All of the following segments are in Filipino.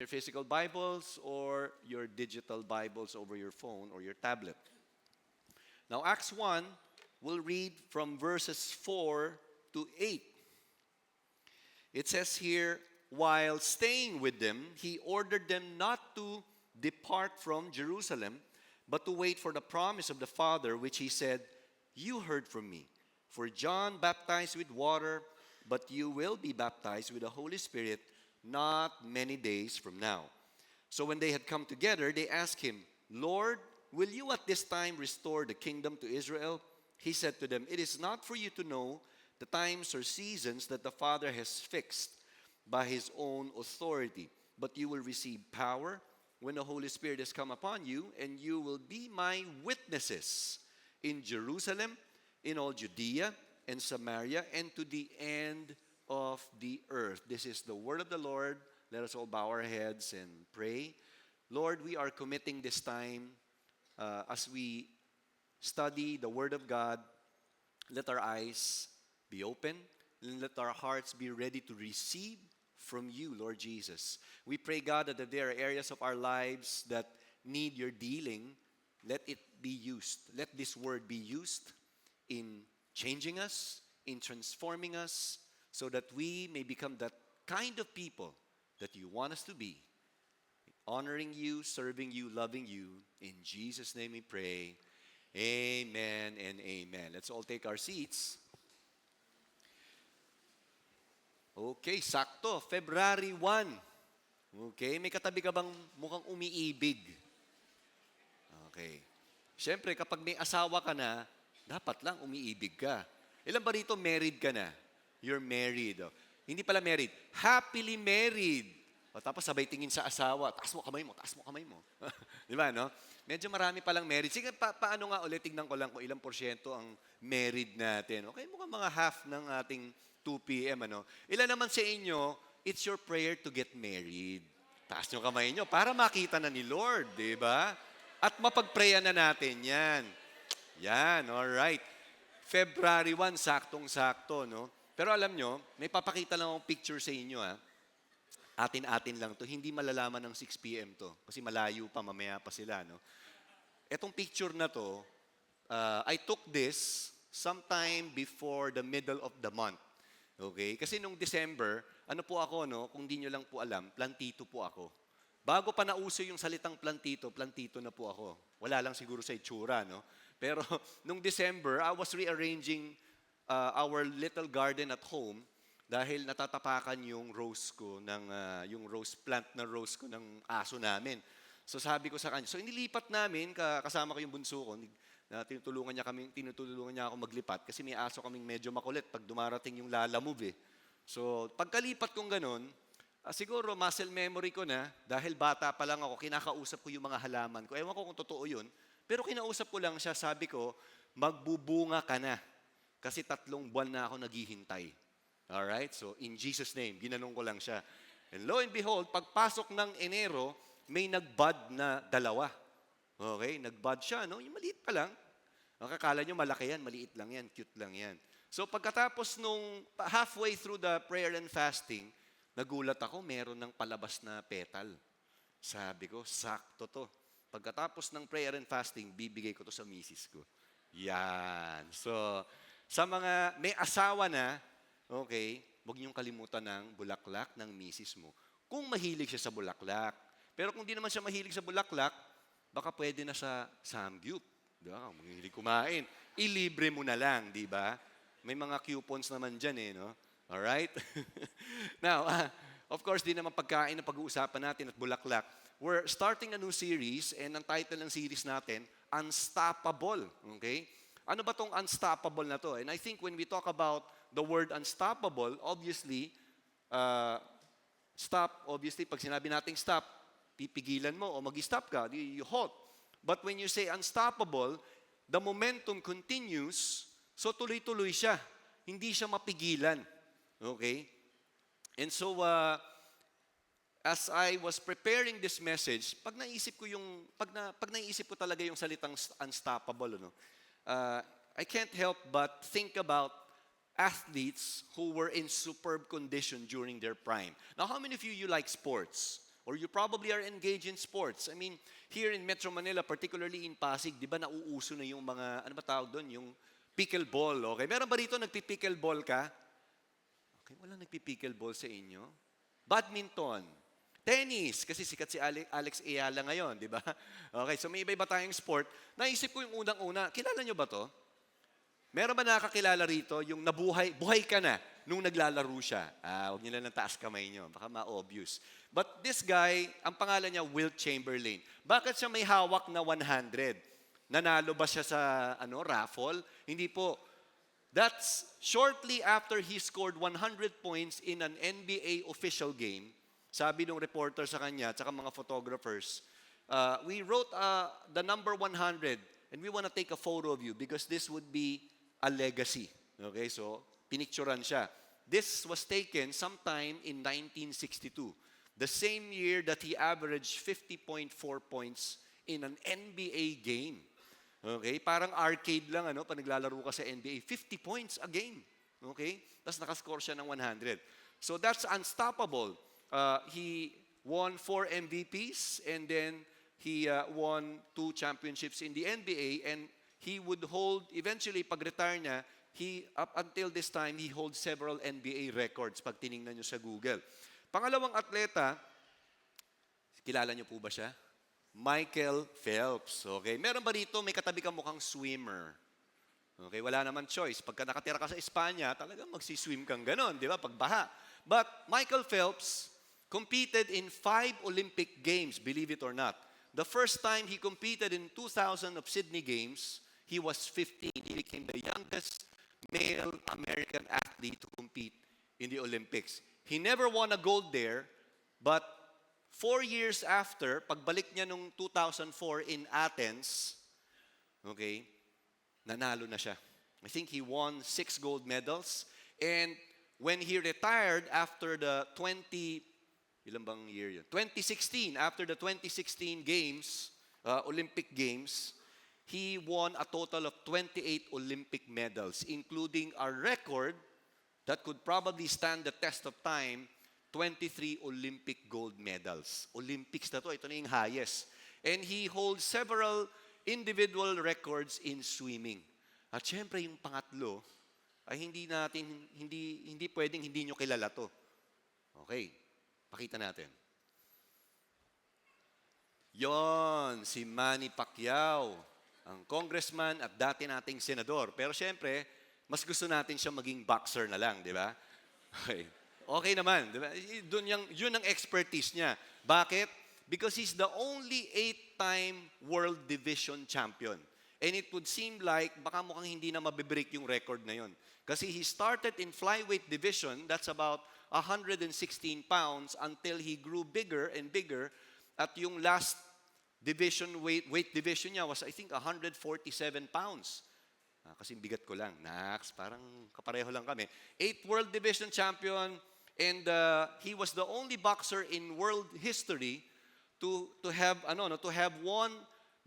your physical Bibles or your digital Bibles over your phone or your tablet. Now, Acts 1, we'll read from verses 4 to 8. It says here, while staying with them, he ordered them not to depart from Jerusalem, but to wait for the promise of the Father, which he said, you heard from me. For John baptized with water, but you will be baptized with the Holy Spirit not many days from now. So when they had come together, they asked him, Lord, will you at this time restore the kingdom to Israel? He said to them, it is not for you to know the times or seasons that the Father has fixed by his own authority, but you will receive power when the Holy Spirit has come upon you, and you will be my witnesses in Jerusalem, in all Judea and Samaria, and to the end of the earth. This is the word of the Lord. Let us all bow our heads and pray. Lord, we are committing this time as we study the Word of God. Let our eyes be open, and let our hearts be ready to receive from you, Lord Jesus. We pray, God, that if there are areas of our lives that need your dealing, let it be used. Let this word be used in changing us, in transforming us, so that we may become that kind of people that you want us to be. Honoring you, serving you, loving you. In Jesus' name we pray. Amen and amen. Let's all take our seats. Okay, sakto. February 1. Okay, may katabi ka bang mukhang umiibig? Okay. Siyempre, kapag may asawa ka na, dapat lang umiibig ka. Ilan ba rito married ka na? You're married. Oh. Hindi pala married. Happily married. O, tapos sabay tingin sa asawa. Taas mo kamay mo, taas mo kamay mo. Di ba, no? Medyo marami palang married. Sige, paano nga ulit? Tignan ko lang kung ilang porsyento ang married natin. Okay, mukhang mga half ng ating 2 p.m. Ano? Ilan naman sa inyo, it's your prayer to get married. Taas nyo kamay nyo para makita na ni Lord, di ba? At mapagprayan na natin yan. Yan, alright. February 1, saktong-sakto, no? Pero alam nyo, may papakita lang akong picture sa inyo, ha? Atin-atin lang to. Hindi malalaman ng 6 p.m. to. Kasi malayo pa, mamaya pa sila, no? Etong picture na to, I took this sometime before the middle of the month. Okay? Kasi nung December, ano po ako, no? Kung di nyo lang po alam, plantito po ako. Bago pa nauso yung salitang plantito na po ako. Wala lang siguro sa itsura, no? Pero nung December, I was rearranging our little garden at home dahil natatapakan yung rose ko, yung rose plant na rose ko ng aso namin. So sabi ko sa kanya, so inilipat namin, kasama ko yung bunso ko, na tinutulungan niya ako maglipat kasi may aso kaming medyo makulit pag dumarating yung Lala Move eh. So pagkalipat kong ganun, siguro muscle memory ko na, dahil bata pa lang ako, kinakausap ko yung mga halaman ko. Ewan ko kung totoo yun, pero kinausap ko lang siya, sabi ko, magbubunga ka na. Kasi 3 buwan na ako naghihintay. Alright? So, in Jesus' name, ginanong ko lang siya. And lo and behold, pagpasok ng Enero, may nagbud na 2. Okay? Nagbud siya, no? Yung maliit pa lang. Akala nyo malaki yan, maliit lang yan, cute lang yan. So, pagkatapos nung halfway through the prayer and fasting, nagulat ako, meron ng palabas na petal. Sabi ko, sakto to. Pagkatapos ng prayer and fasting, bibigay ko to sa misis ko. Yan. So, sa mga may asawa na, okay, huwag niyong kalimutan ng bulaklak ng misis mo. Kung mahilig siya sa bulaklak. Pero kung di naman siya mahilig sa bulaklak, baka pwede na sa samgyup. Di ba? Kung mahilig kumain, ilibre mo na lang, di ba? May mga coupons naman dyan eh, no? Alright? Now, of course, di naman pagkain na pag-uusapan natin at bulaklak. We're starting a new series and ang title ng series natin, Unstoppable. Okay? Ano ba tong unstoppable na to? And I think when we talk about the word unstoppable, obviously, pag sinabi nating stop, pipigilan mo o mag-stop ka, you halt. But when you say unstoppable, the momentum continues, so tuloy-tuloy siya. Hindi siya mapigilan. Okay? And so, as I was preparing this message, pag naisip ko talaga yung salitang unstoppable, no? I can't help but think about athletes who were in superb condition during their prime. Now, how many of you like sports? or you probably are engaged in sports. I mean, here in Metro Manila, particularly in Pasig, di ba nauuso na yung mga, ano ba tawag doon, yung pickleball, okay? Meron ba rito nagpi-pickleball ka? Okay, wala nagpi-pickleball sa inyo? Badminton, tennis, kasi sikat si Alex Ayala ngayon, di ba? Okay, so may iba-iba tayong sport. Naisip ko yung unang-una, kilala nyo ba to? Meron ba nakakilala rito yung buhay ka na nung naglalaro siya? Huwag niyo lang ng taas kamay nyo, baka ma-obvious. But this guy, ang pangalan niya, Wilt Chamberlain. Bakit siya may hawak na 100? Nanalo ba siya sa raffle? Hindi po. That's shortly after he scored 100 points in an NBA official game. Sabi ng reporter sa kanya, tsaka mga photographers, we wrote the number 100 and we want to take a photo of you because this would be a legacy. Okay, so pinicturan siya. This was taken sometime in 1962, the same year that he averaged 50.4 points in an NBA game. Okay, parang arcade lang pag naglalaro ka sa NBA, 50 points a game. Okay? Tapos nakascore siya ng 100. So that's unstoppable. He won 4 MVPs and then he won 2 championships in the NBA and he would hold, eventually pag-retire niya, up until this time, he holds several NBA records pag tiningnan nyo sa Google. Pangalawang atleta, kilala nyo po ba siya? Michael Phelps. Okay, meron ba dito may katabi kang mukhang swimmer? Okay, wala naman choice. Pagka nakatira ka sa Espanya, talagang magsiswim kang ganon, di ba? Pagbaha. But Michael Phelps competed in 5 Olympic Games, believe it or not. The first time he competed in 2000 of Sydney Games, he was 15. He became the youngest male American athlete to compete in the Olympics. He never won a gold there, but 4 years after, pagbalik niya nung 2004 in Athens, okay, nanalo na siya. I think he won 6 gold medals. And when he retired after the 2016, after the 2016 games, Olympic Games, he won a total of 28 Olympic medals, including a record that could probably stand the test of time, 23 Olympic gold medals. Olympics na to, ito na yung highest. And he holds several individual records in swimming. At syempre yung pangatlo, ay hindi pwedeng hindi nyo kilala to. Okay, pakita natin. Yon, si Manny Pacquiao, ang congressman at dati nating senador. Pero syempre, mas gusto natin siya maging boxer na lang, di ba? Okay. Okay naman, di ba? Yun ang expertise niya. Bakit? Because he's the only 8-time world division champion. And it would seem like baka mukhang hindi na mabibreak yung record na yun. Kasi he started in flyweight division, that's about 116 pounds, until he grew bigger and bigger. At yung last division weight division niya was I think 147 pounds. Kasi bigat ko lang. Parang kapareho lang kami. 8 world division champion, and he was the only boxer in world history to have won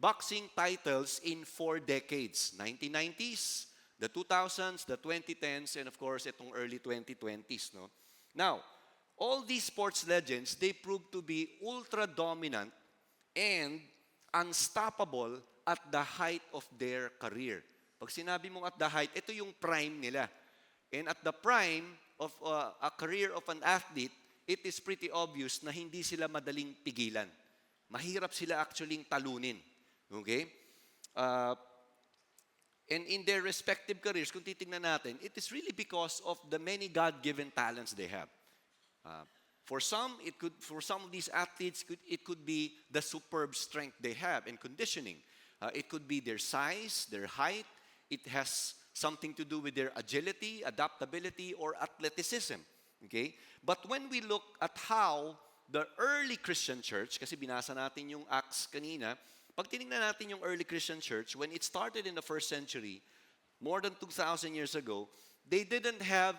boxing titles in 4 decades. 1990s, the 2000s, the 2010s, and of course, itong early 2020s. No? Now, all these sports legends, they proved to be ultra-dominant and unstoppable at the height of their career. Pag sinabi mong at the height, ito yung prime nila. And at the prime of a career of an athlete, it is pretty obvious na hindi sila madaling pigilan. Mahirap sila actually talunin. Okay? And in their respective careers, kung titingnan natin, it is really because of the many God-given talents they have. For some of these athletes, it could be the superb strength they have and conditioning. It could be their size, their height. It has something to do with their agility, adaptability, or athleticism. Okay? But when we look at how the early Christian church, kasi binasa natin yung Acts kanina, pag tinignan natin yung early Christian church, when it started in the 1st century, more than 2,000 years ago, they didn't have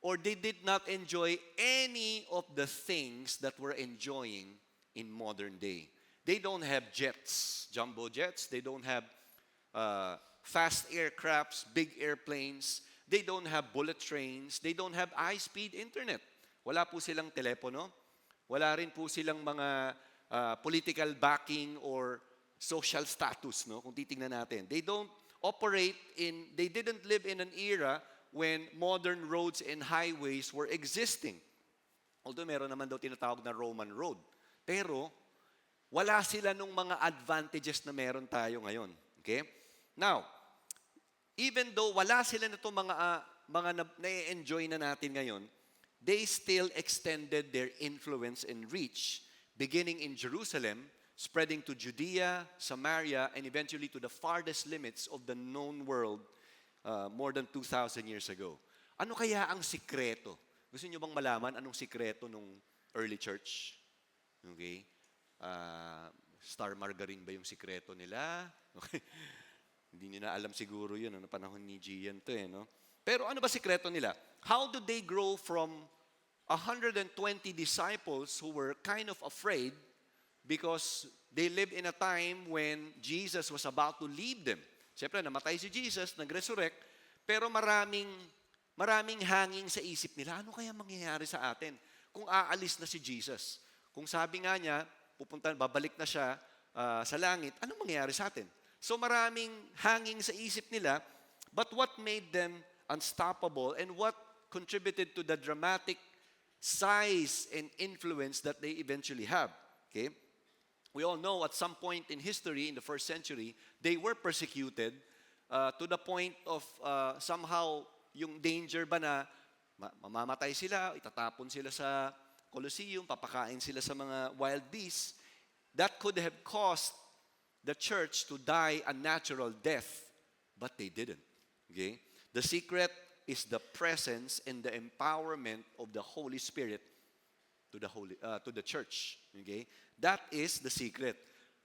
or they did not enjoy any of the things that we're enjoying in modern day. They don't have jets, jumbo jets. They don't have fast aircrafts, big airplanes. They don't have bullet trains. They don't have high-speed internet. Wala po silang telepono. Wala rin po silang mga political backing or social status, no? Kung titingnan natin. They didn't live in an era when modern roads and highways were existing. Although meron naman daw tinatawag na Roman road. Pero wala sila nung mga advantages na meron tayo ngayon. Okay? Now, even though wala sila na itong mga na-enjoy na natin ngayon, they still extended their influence and reach, beginning in Jerusalem, spreading to Judea, Samaria, and eventually to the farthest limits of the known world more than 2,000 years ago. Ano kaya ang sikreto? Gusto niyo bang malaman anong sikreto ng early church? Okay? Star margarine ba yung sikreto nila? Okay. Hindi niyo na alam siguro yun. Ano panahon ni Gian to no? Pero ano ba sikreto nila? How did they grow from 120 disciples who were kind of afraid because they lived in a time when Jesus was about to leave them? Siyempre, namatay si Jesus, nag-resurrect, pero maraming hanging sa isip nila, ano kaya mangyayari sa atin kung aalis na si Jesus? Kung sabi nga niya, babalik na siya sa langit, anong mangyayari sa atin? So maraming hanging sa isip nila, but what made them unstoppable and what contributed to the dramatic size and influence that they eventually have? Okay? We all know at some point in history, in the first century, they were persecuted to the point of somehow yung danger ba na mamamatay sila, itatapon sila sa Colosseum, papakain sila sa mga wild beasts, that could have caused the church to die a natural death, but they didn't. Okay? The secret is the presence and the empowerment of the Holy Spirit to the church. Okay? That is the secret.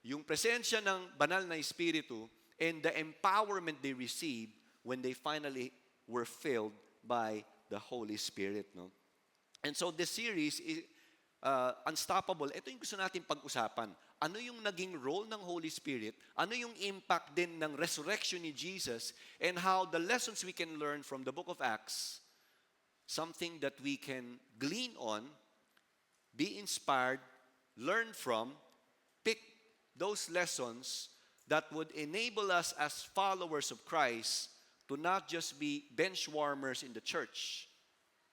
Yung presensya ng banal na Espiritu and the empowerment they received when they finally were filled by the Holy Spirit. No? And so this series is Unstoppable. Ito yung gusto natin pag-usapan. Ano yung naging role ng Holy Spirit? Ano yung impact din ng resurrection ni Jesus? And how the lessons we can learn from the book of Acts, something that we can glean on, be inspired, learn from, pick those lessons that would enable us as followers of Christ to not just be bench warmers in the church,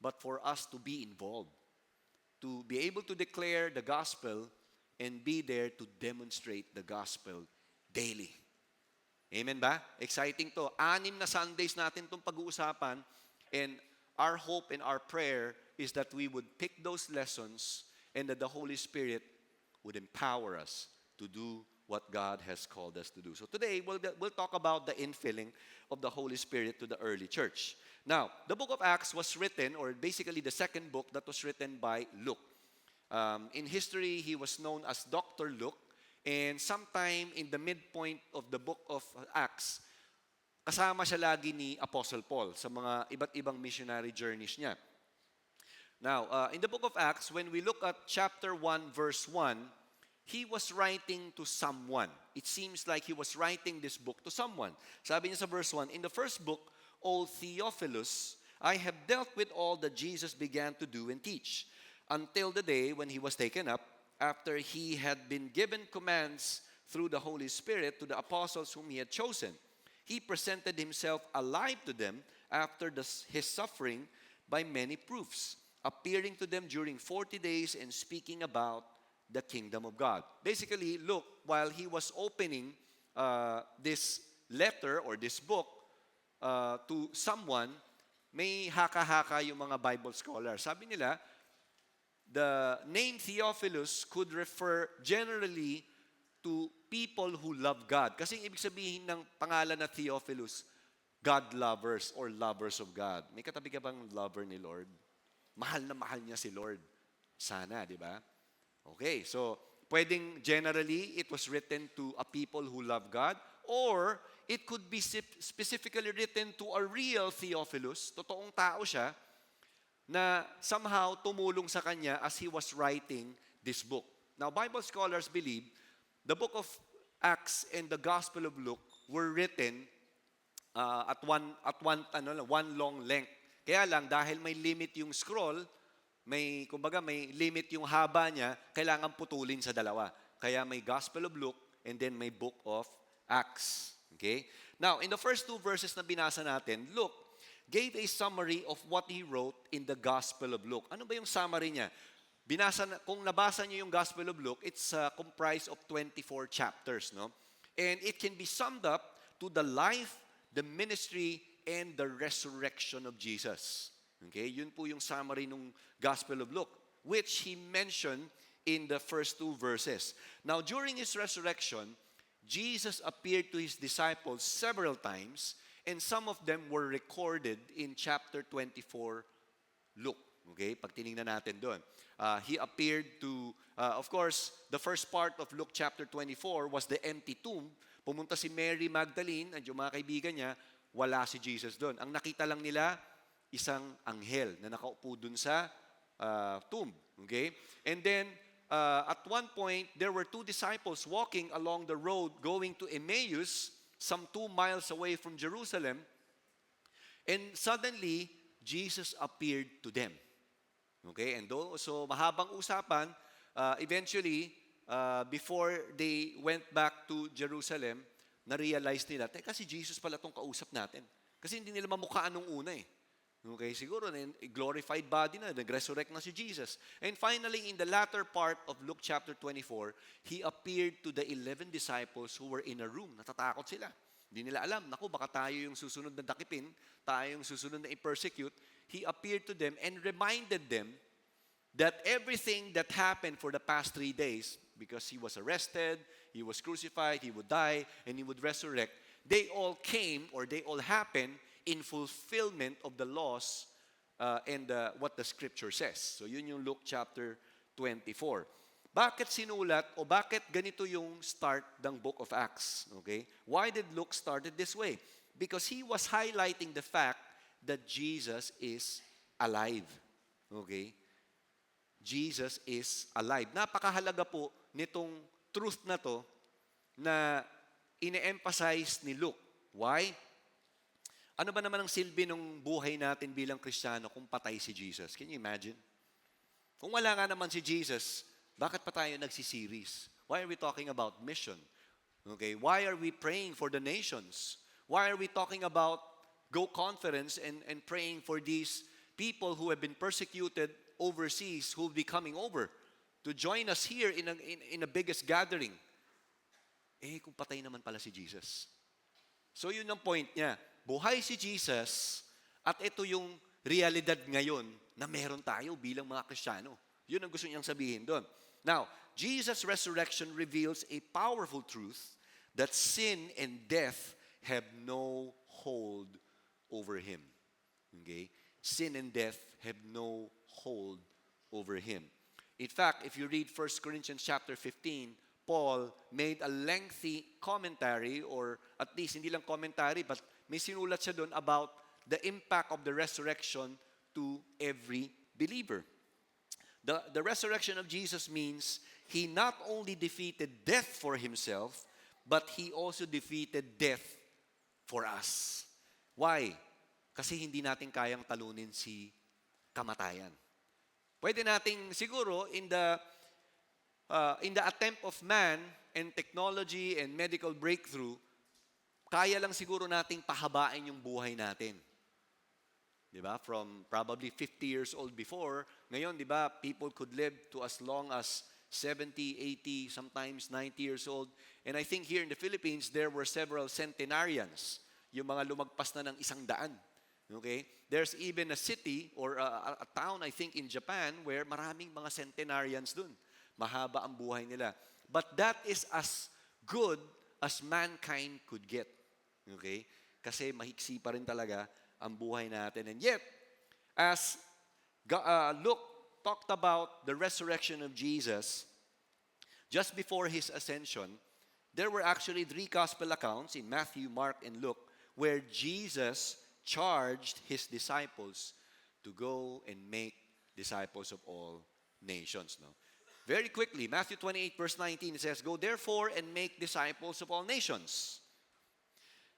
but for us to be involved, to be able to declare the gospel and be there to demonstrate the gospel daily. Amen ba? Exciting to. 6 na Sundays natin itong pag-uusapan, and our hope and our prayer is that we would pick those lessons and that the Holy Spirit would empower us to do what God has called us to do. So today, we'll talk about the infilling of the Holy Spirit to the early church. Now, the book of Acts was written, or basically the second book that was written by Luke. In history, he was known as Dr. Luke, and sometime in the midpoint of the book of Acts, kasama siya lagi ni Apostle Paul sa mga iba't ibang missionary journeys niya. Now, in the book of Acts, when we look at chapter 1, verse 1, he was writing to someone. It seems like he was writing this book to someone. Sabi niya sa verse 1, in the first book, O Theophilus, I have dealt with all that Jesus began to do and teach, until the day when he was taken up, after he had been given commands through the Holy Spirit to the apostles whom he had chosen. He presented himself alive to them after his suffering by many proofs, appearing to them during 40 days and speaking about the kingdom of God. Basically, look, while he was opening this letter or this book to someone, may haka-haka yung mga Bible scholars. Sabi nila, the name Theophilus could refer generally to people who love God. Kasi ibig sabihin ng pangalan na Theophilus, God lovers or lovers of God. May katabi ka bang lover ni Lord? Mahal na mahal niya si Lord. Sana, di ba? Okay, so pwedeng generally it was written to a people who love God, or it could be specifically written to a real Theophilus, totoong tao siya, na somehow tumulong sa kanya as he was writing this book. Now, Bible scholars believe the book of Acts and the Gospel of Luke were written at one long length. Kaya lang, dahil may limit yung scroll, kumbaga, may limit yung haba niya, kailangan putulin sa dalawa. Kaya may Gospel of Luke and then may Book of Acts. Okay? Now, in the first two verses na binasa natin, Luke gave a summary of what he wrote in the Gospel of Luke. Ano ba yung summary niya? Kung nabasa niyo yung Gospel of Luke, it's comprised of 24 chapters, no? And it can be summed up to the life, the ministry, and the resurrection of Jesus. Okay? Yun po yung summary ng Gospel of Luke, which he mentioned in the first two verses. Now, during his resurrection, Jesus appeared to his disciples several times, and some of them were recorded in chapter 24, Luke. Okay? Pag tinignan natin doon. He appeared to, of course, the first part of Luke chapter 24 was the empty tomb. Pumunta si Mary Magdalene, at yung mga kaibigan niya, wala si Jesus doon. Ang nakita lang nila, isang anghel na nakaupo dun sa tomb. Okay? And then, at one point, there were two disciples walking along the road going to Emmaus, some 2 miles away from Jerusalem. And suddenly, Jesus appeared to them. Okay? And so mahabang usapan, eventually, before they went back to Jerusalem, na-realize nila, teka, si Jesus pala itong kausap natin. Kasi hindi nila mamukhaan nung una eh. Okay, siguro, glorified body na, nag-resurrect na si Jesus. And finally, in the latter part of Luke chapter 24, He appeared to the 11 disciples who were in a room. Natatakot sila. Hindi nila alam, naku, baka tayo yung susunod na dakipin, tayo yung susunod na i-persecute. He appeared to them and reminded them that everything that happened for the past 3 days, because He was arrested, He was crucified, He would die, and He would resurrect, they all came or they all happened in fulfillment of the laws and what the Scripture says. So yun yung Luke chapter 24. Bakit sinulat o bakit ganito yung start ng Book of Acts? Okay? Why did Luke start it this way? Because he was highlighting the fact that Jesus is alive. Okay? Jesus is alive. Napakahalaga po nitong truth na to na ine-emphasize ni Luke. Why? Ano ba naman ang silbi ng buhay natin bilang Kristiyano kung patay si Jesus? Can you imagine? Kung wala nga naman si Jesus, bakit pa tayo nagsiseries? Why are we talking about mission? Okay, why are we praying for the nations? Why are we talking about Go Conference and praying for these people who have been persecuted overseas who will be coming over to join us here in a biggest gathering? Kung patay naman pala si Jesus. So yun ang point niya. Buhay si Jesus at ito yung realidad ngayon na meron tayo bilang mga Kristiyano. Yun ang gusto niyang sabihin doon. Now, Jesus' resurrection reveals a powerful truth that sin and death have no hold over Him. Okay? Sin and death have no hold over Him. In fact, if you read 1 Corinthians chapter 15, Paul made a lengthy commentary, or at least hindi lang commentary, but may sinulat siya doon about the impact of the resurrection to every believer. The resurrection of Jesus means He not only defeated death for Himself, but He also defeated death for us. Why? Kasi hindi natin kayang talunin si kamatayan. Pwede nating siguro in the attempt of man and technology and medical breakthrough, kaya lang siguro nating pahabain yung buhay natin. Diba? From probably 50 years old before, ngayon, diba, people could live to as long as 70, 80, sometimes 90 years old. And I think here in the Philippines, there were several centenarians, yung mga lumagpas na ng 100. Okay? There's even a city or a town, I think, in Japan where maraming mga centenarians dun. Mahaba ang buhay nila. But that is as good as mankind could get. Okay? Kasi mahiksi pa rin talaga ang buhay natin. And yet, as Luke talked about the resurrection of Jesus, just before His ascension, there were actually 3 gospel accounts in Matthew, Mark, and Luke where Jesus charged His disciples to go and make disciples of all nations. No? Very quickly, Matthew 28 verse 19, it says, "Go therefore and make disciples of all nations."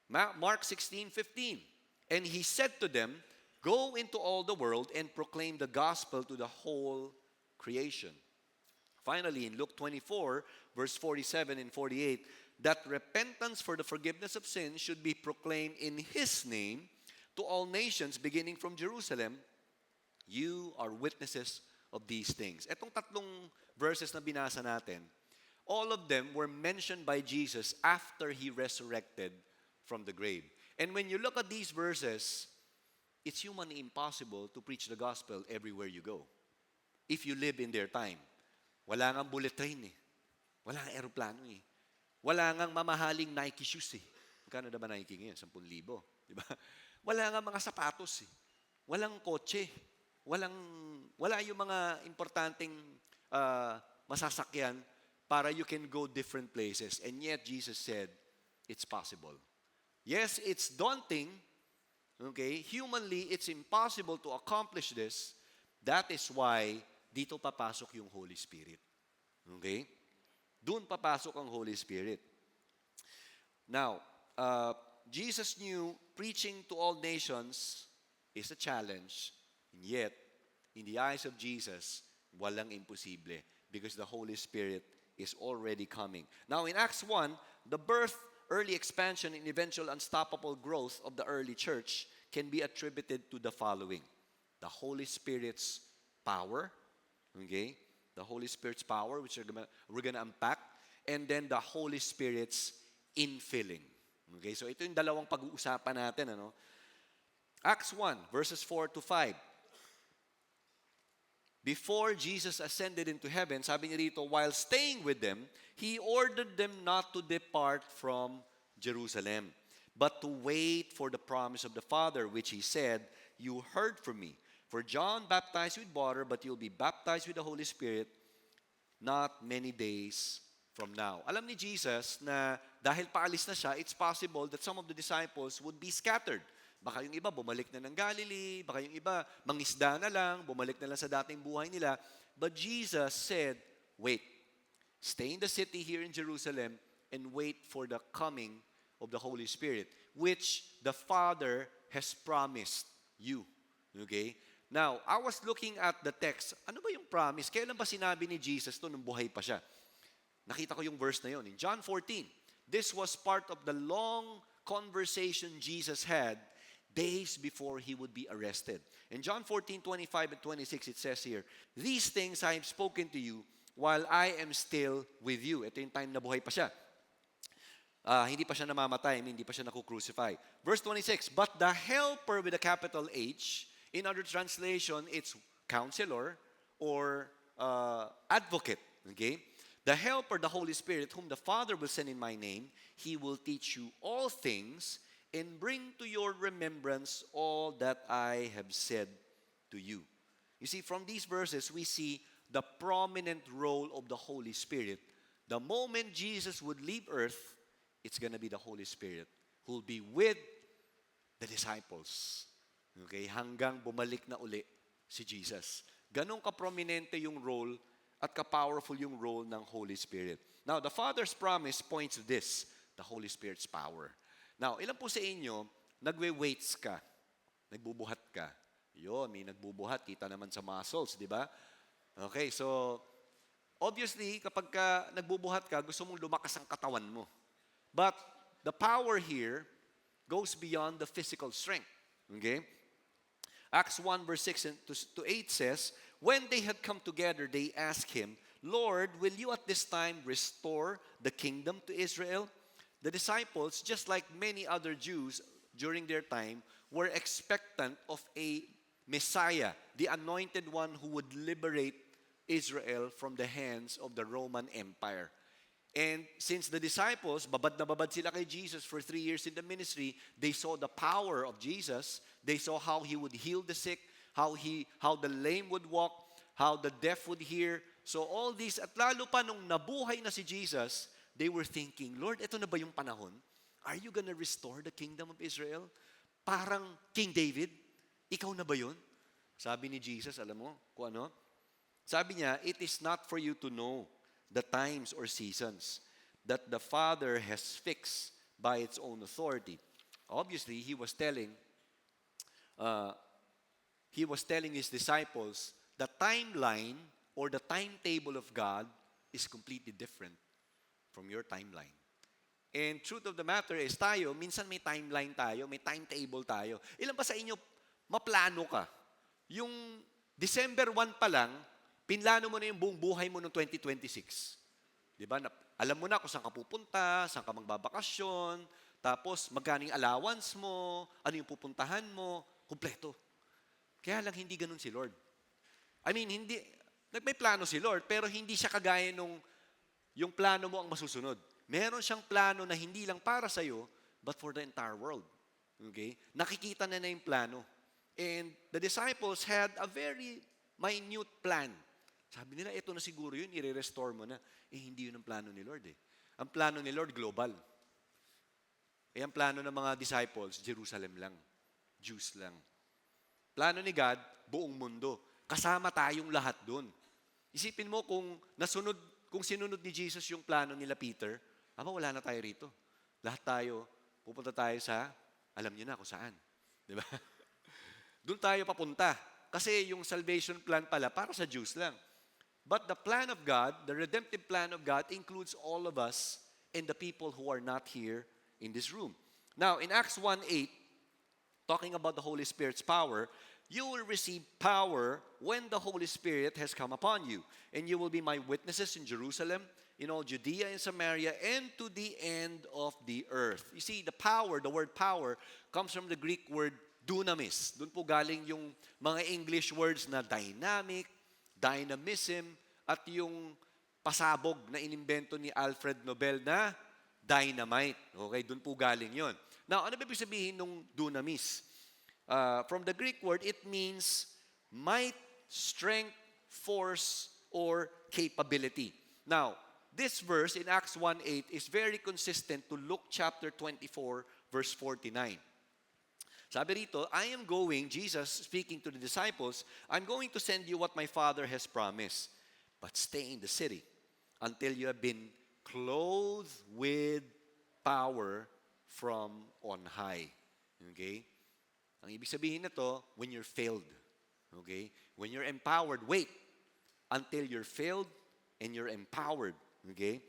Mark 16:15, "And He said to them, Go into all the world and proclaim the gospel to the whole creation. Finally, in Luke 24, verse 47 and 48, that repentance for the forgiveness of sins should be proclaimed in His name to all nations, beginning from Jerusalem. You are witnesses of these things. Etong tatlong verses na binasa natin, all of them were mentioned by Jesus after He resurrected from the grave. And when you look at these verses, it's humanly impossible to preach the gospel everywhere you go. If you live in their time. Wala ngang bullet train eh. Wala ngang aeroplano eh. Wala ngang mamahaling Nike shoes eh. Magkano na ba Nike ngayon? 10,000. Di ba? Wala ngang mga sapatos eh. Walang kotse. Wala yung mga importanteng masasakyan para you can go different places. And yet, Jesus said, it's possible. Yes, it's daunting. Okay? Humanly, it's impossible to accomplish this. That is why dito papasok yung Holy Spirit. Okay? Doon papasok ang Holy Spirit. Now, Jesus knew preaching to all nations is a challenge. And yet, in the eyes of Jesus, walang imposible because the Holy Spirit is already coming. Now, in Acts 1, the birth, early expansion, and eventual unstoppable growth of the early church can be attributed to the following. The Holy Spirit's power, okay? The Holy Spirit's power, which we're gonna unpack, and then the Holy Spirit's infilling. Okay, so ito yung dalawang pag-uusapan natin, ano? Acts 1, verses 4 to 5. Before Jesus ascended into heaven, sabi niya rito, while staying with them, He ordered them not to depart from Jerusalem, but to wait for the promise of the Father, which He said, you heard from me. For John baptized with water, but you'll be baptized with the Holy Spirit not many days from now. Alam ni Jesus na dahil paalis na siya, it's possible that some of the disciples would be scattered. Baka yung iba bumalik na ng Galilee, baka yung iba mangisda na lang, bumalik na lang sa dating buhay nila. But Jesus said, wait, stay in the city here in Jerusalem and wait for the coming of the Holy Spirit, which the Father has promised you. Okay? Now, I was looking at the text. Ano ba yung promise? Kailan ba sinabi ni Jesus to nung buhay pa siya? Nakita ko yung verse na yun. In John 14, this was part of the long conversation Jesus had days before He would be arrested. In John 14:25 and 26, it says here, these things I have spoken to you while I am still with you. Ito yung time na buhay pa siya. Hindi pa siya namamatay, hindi pa siya naku-crucify. Verse 26, but the helper with a capital H, in other translation, it's counselor or advocate. Okay? The helper, the Holy Spirit, whom the Father will send in my name, He will teach you all things and bring to your remembrance all that I have said to you. You see, from these verses, we see the prominent role of the Holy Spirit. The moment Jesus would leave earth, it's going to be the Holy Spirit who will be with the disciples. Okay? Hanggang bumalik na uli si Jesus. Ganong ka-prominente yung role at ka-powerful yung role ng Holy Spirit. Now, the Father's promise points to this, the Holy Spirit's power. Now, ilan po sa inyo, nagwe-weights ka, nagbubuhat ka. Yun, may nagbubuhat, kita naman sa muscles, di ba? Okay, so, obviously, kapag ka nagbubuhat ka, gusto mong lumakas ang katawan mo. But, the power here goes beyond the physical strength. Okay? Acts 1 verse 6 to 8 says, when they had come together, they asked Him, Lord, will you at this time restore the kingdom to Israel? The disciples, just like many other Jews during their time, were expectant of a Messiah, the anointed one who would liberate Israel from the hands of the Roman Empire. And since the disciples, babad na babad sila kay Jesus for 3 years in the ministry, they saw the power of Jesus. They saw how He would heal the sick, how the lame would walk, how the deaf would hear. So all these, at lalo pa nung nabuhay na si Jesus, they were thinking, Lord, ito na ba yung panahon? Are you gonna restore the kingdom of Israel? Parang King David, ikaw na ba yun? Sabi ni Jesus, alam mo kung ano? Sabi niya, it is not for you to know the times or seasons that the Father has fixed by its own authority. Obviously, He was telling he was telling his disciples, the timeline or the timetable of God is completely different from your timeline. And truth of the matter is tayo, minsan may timeline tayo, may timetable tayo. Ilan ba sa inyo, maplano ka? Yung December 1 pa lang, pinlano mo na yung buong buhay mo noong 2026. Di ba? Alam mo na kung saan ka pupunta, saan ka magbabakasyon, tapos magkano yung allowance mo, ano yung pupuntahan mo, kumpleto. Kaya lang hindi ganun si Lord. I mean, hindi, may plano si Lord, pero hindi siya kagaya nung yung plano mo ang masusunod. Meron siyang plano na hindi lang para sa'yo, but for the entire world. Okay? Nakikita na yung plano. And the disciples had a very minute plan. Sabi nila, ito na siguro yun, i-restore mo na. Hindi yun ang plano ni Lord eh. Ang plano ni Lord, global. Ang plano ng mga disciples, Jerusalem lang. Jews lang. Plano ni God, buong mundo. Kasama tayong lahat doon. Isipin mo kung sinunod ni Jesus yung plano nila Peter, wala na tayo rito. Lahat tayo, pupunta tayo sa, alam niyo na kung saan. Di ba? Doon tayo papunta. Kasi yung salvation plan pala, para sa Jews lang. But the plan of God, the redemptive plan of God, includes all of us and the people who are not here in this room. Now, in Acts 1:8, talking about the Holy Spirit's power, you will receive power when the Holy Spirit has come upon you. And you will be my witnesses in Jerusalem, in all Judea and Samaria, and to the end of the earth. You see, the word power, comes from the Greek word dunamis. Doon po galing yung mga English words na dynamic, dynamism, at yung pasabog na inimbento ni Alfred Nobel na dynamite. Okay, doon po galing yon. Now, ano ba ibig sabihin nung dunamis? From the Greek word, it means might, strength, force, or capability. Now, this verse in Acts 1:8 is very consistent to Luke chapter 24, verse 49. Sabi rito, Jesus speaking to the disciples, I'm going to send you what my Father has promised. But stay in the city until you have been clothed with power from on high. Okay? Ang ibig sabihin nito, when you're filled. Okay? When you're empowered, wait until you're filled and you're empowered. Okay?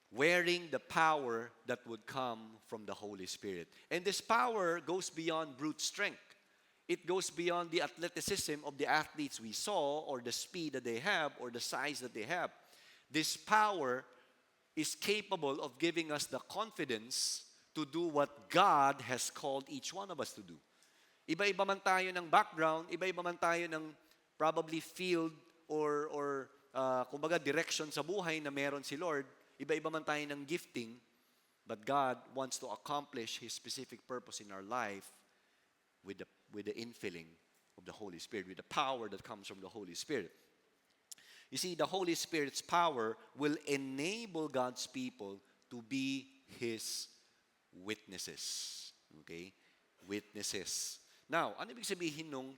Wearing the power that would come from the Holy Spirit. And this power goes beyond brute strength. It goes beyond the athleticism of the athletes we saw, or the speed that they have, or the size that they have. This power is capable of giving us the confidence to do what God has called each one of us to do. Iba-iba man tayo ng background, iba-iba man tayo ng probably field or kumbaga direction sa buhay na meron si Lord, iba-iba man tayo ng gifting, but God wants to accomplish His specific purpose in our life with the infilling of the Holy Spirit, with the power that comes from the Holy Spirit. You see, the Holy Spirit's power will enable God's people to be His witnesses. Okay? Witnesses. Now, ano ibig sabihin nung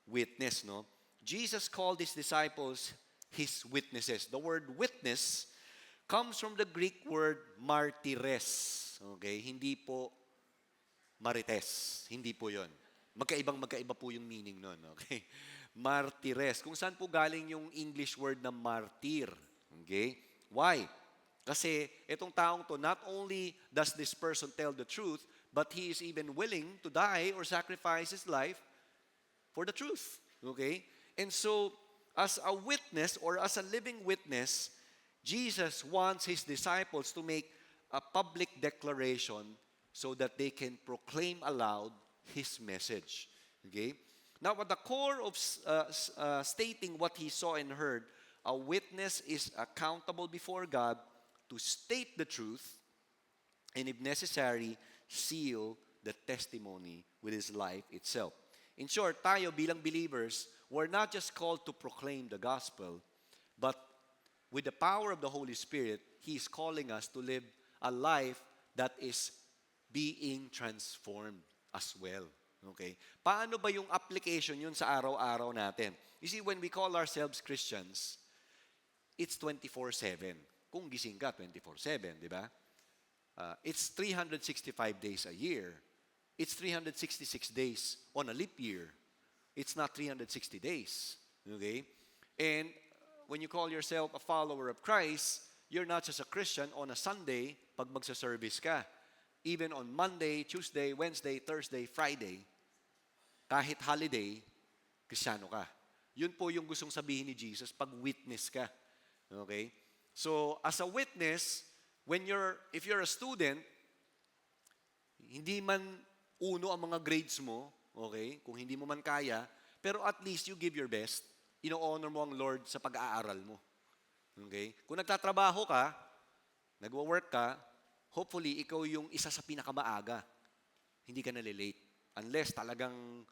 witness, no? Jesus called His disciples His witnesses. The word witness comes from the Greek word martyres. Okay? Hindi po marites. Hindi po yon. Magkaiba po yung meaning nun. Okay? Martyres. Kung saan po galing yung English word na martyr. Okay? Why? Kasi itong taong to, not only does this person tell the truth, but he is even willing to die or sacrifice his life for the truth. Okay? And so, as a witness or as a living witness, Jesus wants His disciples to make a public declaration so that they can proclaim aloud His message. Okay? Now, at the core of stating what he saw and heard, a witness is accountable before God to state the truth and, if necessary, seal the testimony with his life itself. In short, tayo bilang believers, we're not just called to proclaim the gospel, but with the power of the Holy Spirit, He is calling us to live a life that is being transformed as well. Okay? Paano ba yung application yun sa araw-araw natin? You see, when we call ourselves Christians, it's 24/7. Kung gising ka, 24/7, di ba? It's 365 days a year. it's 366 days on a leap year. It's not 360 days. Okay? And when you call yourself a follower of Christ, you're not just a Christian on a Sunday pag magsa-service ka. Even on Monday, Tuesday, Wednesday, Thursday, Friday, kahit holiday, Kristiyano ka. Yun po yung gustong sabihin ni Jesus pag witness ka. Okay? So, as a witness, if you're a student, hindi man uno ang mga grades mo, okay? Kung hindi mo man kaya, pero at least you give your best. Ino-honor mo ang Lord sa pag-aaral mo. Okay? Kung nagtatrabaho ka, nagwo-work ka, hopefully, ikaw yung isa sa pinakamaaga. Hindi ka nalilate. Unless talagang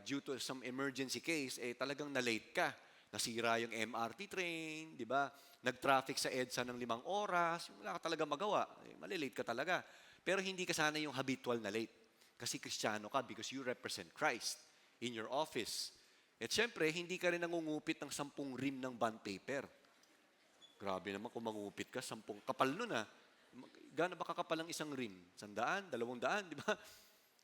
due to some emergency case, talagang na-late ka. Nasira yung MRT train, di ba? Nag-traffic sa EDSA ng 5 oras, wala ka talaga magawa. Malilate ka talaga. Pero hindi ka sana yung habitual na late. Kasi Kristiyano ka because you represent Christ in your office. At syempre, hindi ka rin nangungupit ng 10 rim ng bond paper. Grabe naman kung mangupit ka, 10. Kapal nun ah. Gaano ba kakapal ang isang rim? 100, 200, di ba?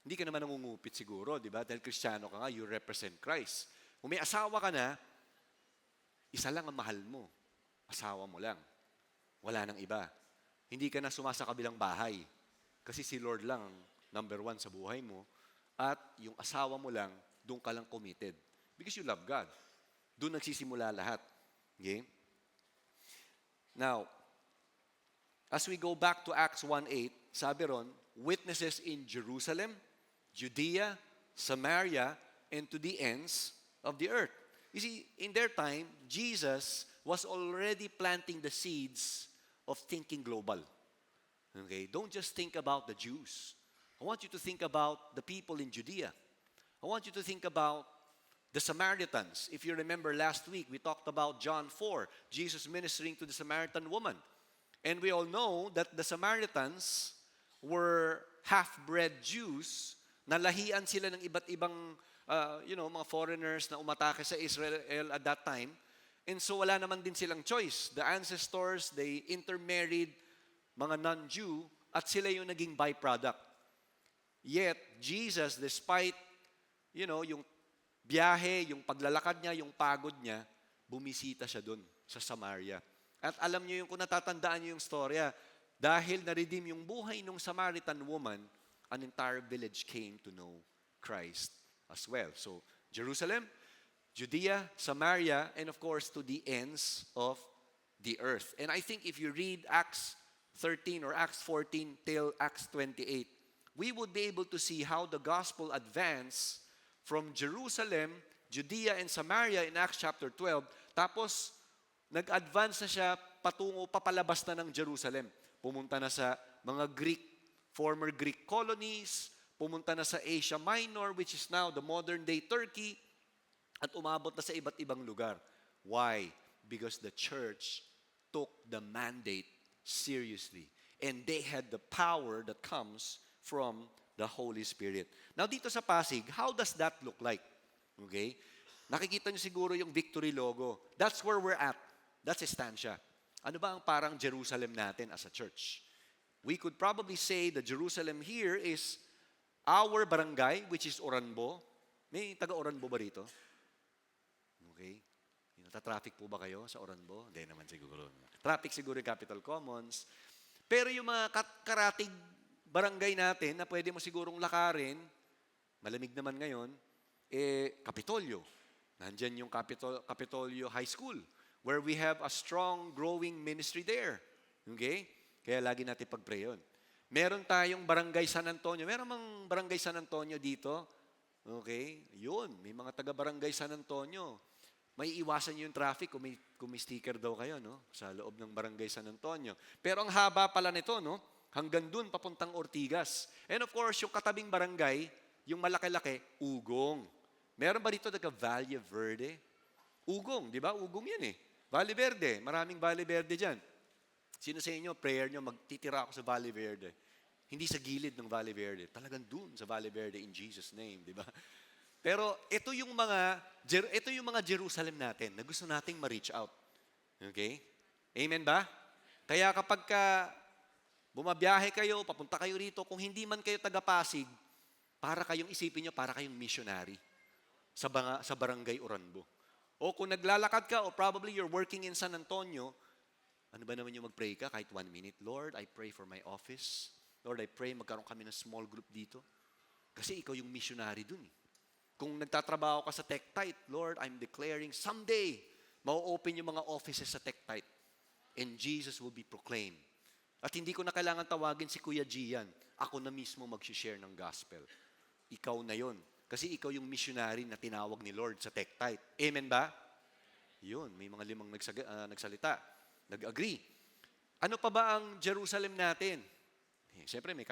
Hindi ka naman nangungupit siguro, di ba? Dahil Kristiyano ka nga, you represent Christ. Kung may asawa ka na, isa lang ang mahal mo. Asawa mo lang. Wala nang iba. Hindi ka na sumasakabilang bahay. Kasi si Lord lang ang number 1 sa buhay mo. At yung asawa mo lang, doon ka lang committed. Because you love God. Doon nagsisimula lahat. Okay? Now, as we go back to Acts 1:8, sabi ron, witnesses in Jerusalem, Judea, Samaria, and to the ends of the earth. You see, in their time, Jesus was already planting the seeds of thinking global. Okay? Don't just think about the Jews. I want you to think about the people in Judea. I want you to think about the Samaritans. If you remember last week, we talked about John 4, Jesus ministering to the Samaritan woman. And we all know that the Samaritans were half-bred Jews, nalahian sila ng iba't ibang mga foreigners na umatake sa Israel at that time. And so wala naman din silang choice. The ancestors, they intermarried mga non-Jew at sila yung naging byproduct. Yet, Jesus, despite, yung biyahe, yung paglalakad niya, yung pagod niya, bumisita siya doon sa Samaria. At alam niyo kung natatandaan niyo yung storya, dahil na-redeem yung buhay ng Samaritan woman, an entire village came to know Christ as well. So, Jerusalem, Judea, Samaria, and of course, to the ends of the earth. And I think if you read Acts 13 or Acts 14 till Acts 28, we would be able to see how the gospel advanced from Jerusalem, Judea, and Samaria in Acts chapter 12. Tapos, nag-advance na siya papalabas na ng Jerusalem. Pumunta na sa mga former Greek colonies, pumunta na sa Asia Minor, which is now the modern-day Turkey, at umabot na sa iba't ibang lugar. Why? Because the church took the mandate seriously. And they had the power that comes from the Holy Spirit. Now, dito sa Pasig, how does that look like? Okay? Nakikita niyo siguro yung victory logo. That's where we're at. That's Estancia. Ano ba ang parang Jerusalem natin as a church? We could probably say the Jerusalem here is our barangay, which is Oranbo. May taga-Oranbo ba rito? Okay. Nata-traffic po ba kayo sa Oranbo? Hindi naman siguro. Traffic siguro yung Capital Commons. Pero yung mga karatig barangay natin na pwede mo sigurong lakarin, malamig naman ngayon, Kapitolyo. Nandyan yung Kapitolyo High School, where we have a strong, growing ministry there. Okay? Kaya lagi natin pag-pray yun. Meron tayong Barangay San Antonio. Meron mang Barangay San Antonio dito. Okay? Yun. May mga taga-Barangay San Antonio. May iwasan yung traffic kung may sticker daw kayo, no? Sa loob ng Barangay San Antonio. Pero ang haba pala nito, no? Hanggang dun, papuntang Ortigas. And of course, yung katabing barangay, yung malaki-laki, Ugong. Meron ba dito taga Valle Verde? Ugong, di ba? Ugong yan eh. Valle Verde, maraming Valle Verde dyan. Sino sa inyo, prayer nyo, magtitira ako sa Valle Verde. Hindi sa gilid ng Valle Verde. Talagang dun sa Valle Verde in Jesus' name, di ba? Pero ito yung mga Jerusalem natin na gusto nating ma-reach out. Okay? Amen ba? Kaya kapag bumabiyahe kayo, papunta kayo rito, kung hindi man kayo taga-Pasig, para kayong isipin nyo, para kayong missionary sa barangay Oranbo. O kung naglalakad ka, or probably you're working in San Antonio, ano ba naman yung mag-pray ka kahit 1 minute? Lord, I pray for my office. Lord, I pray magkaroon kami ng small group dito. Kasi ikaw yung missionary dun. Kung nagtatrabaho ka sa TechTite, Lord, I'm declaring someday, mau-open yung mga offices sa TechTite. And Jesus will be proclaimed. At hindi ko na kailangan tawagin si Kuya Gian. Ako na mismo mag-share ng gospel. Ikaw na yon. Kasi ikaw yung missionary na tinawag ni Lord sa TechTite. Amen ba? Yun, may mga 5 nagsalita. Nag-agree. Ano pa ba ang Jerusalem natin? Siyempre, may